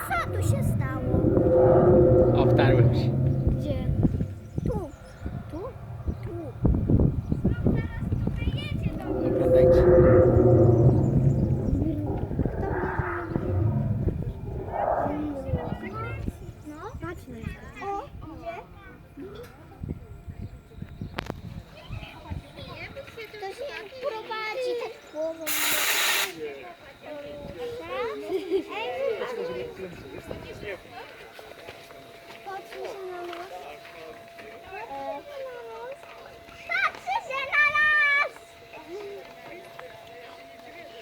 Co tu się stało? O, wtarłem się. Gdzie? Tu. Tu? Tu. Oglądajcie. No, patrzmy. O, gdzie? To się prowadzi tak głową. Patrzcie się na nas. Patrzcie się na nas!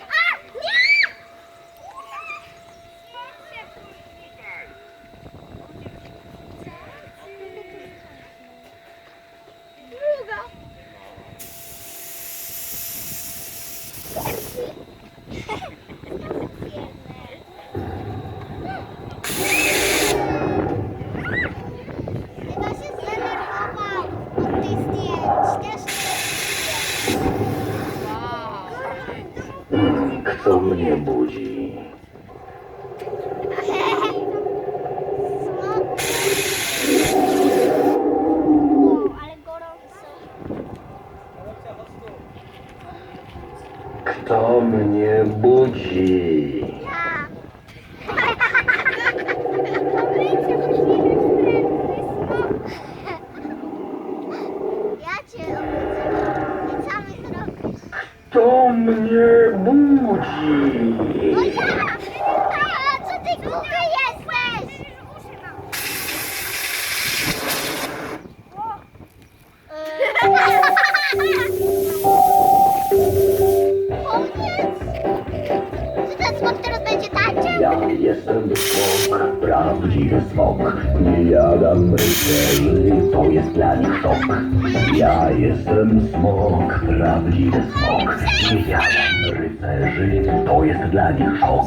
A! Nie! Druga. Chyba się zdenerwował od tych zdjęć. Też Kto mnie budzi? Wow, ale gorąco. Kto mnie budzi? Ja. Ja cię obudzę. Co my zrobisz? Kto mnie budzi? No ja! A, co ty głupy jesteś? Koniec! Czy ten smok teraz będzie tańczył? Ja jestem smok, prawdziwy smok. Nie jadam rycerzy, to jest dla nich szok. Ja jestem smok, prawdziwy smok. Nie jadam rycerzy, to jest dla nich szok.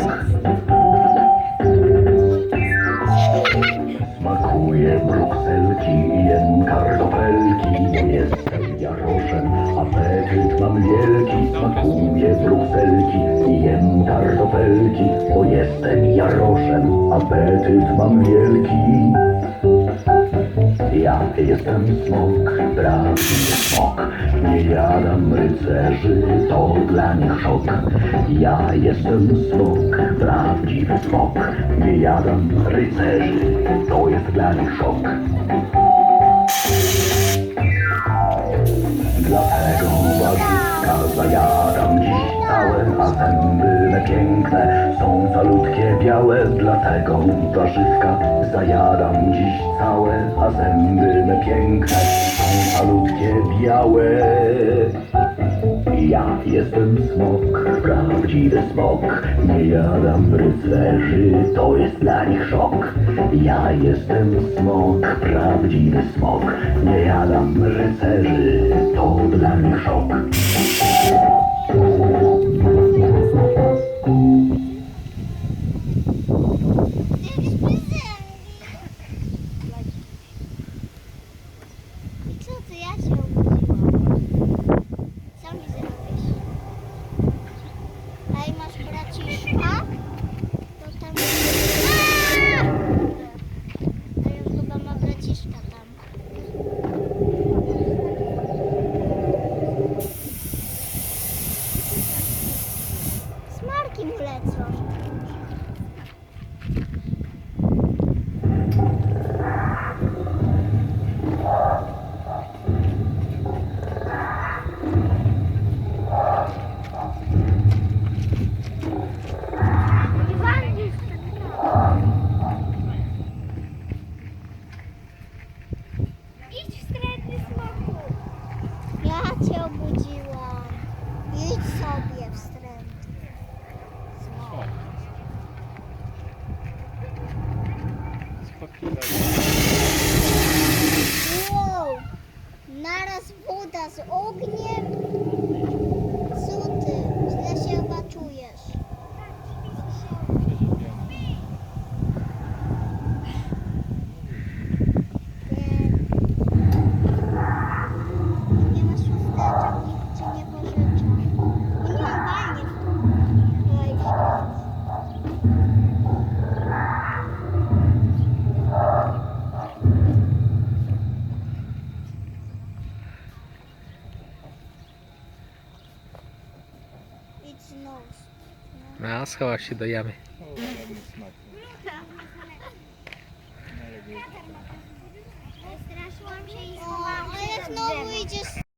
Smakuje brukselki i jem kartofelki. Jestem jaroszem, apetyt mam wielki. Smakuje brukselki i jem kartofelki. Bo jestem jaroszem, apetyt mam wielki. Ja jestem smok, prawdziwy smok. Nie jadam rycerzy, to dla nich szok. Ja jestem smok, prawdziwy smok. Nie jadam rycerzy, to jest dla nich szok. Dlatego warzyska zajadam dziś całe, a zęby me piękne są calutkie białe. Dlatego warzywka zajadam dziś całe, a zęby me piękne są calutkie białe. Ja jestem smok, prawdziwy smok. Nie jadam rycerzy, to jest dla nich szok. Ja jestem smok, prawdziwy smok. Nie jadam rycerzy, to dla nich szok. Co ty, ja cię obudziłam. Co mi zrobisz? Ej, masz braciszka? To tam... Ej, on chyba ma braciszka tam. Smarki mu lecą. Idź wstrętny smoku. Ja cię obudziłam. Idź sobie wstrętny smok. Spokojnie. Wow! Naraz woda z ogniem. Co ty? Źle się chyba czujesz. Nie masz chusteczek, nikt ci nie pożycza. Bo nie mam bani w domu. Ej, No, schowasz się do jamy. Straszyłam się i schowałam się. Ale znowu idzie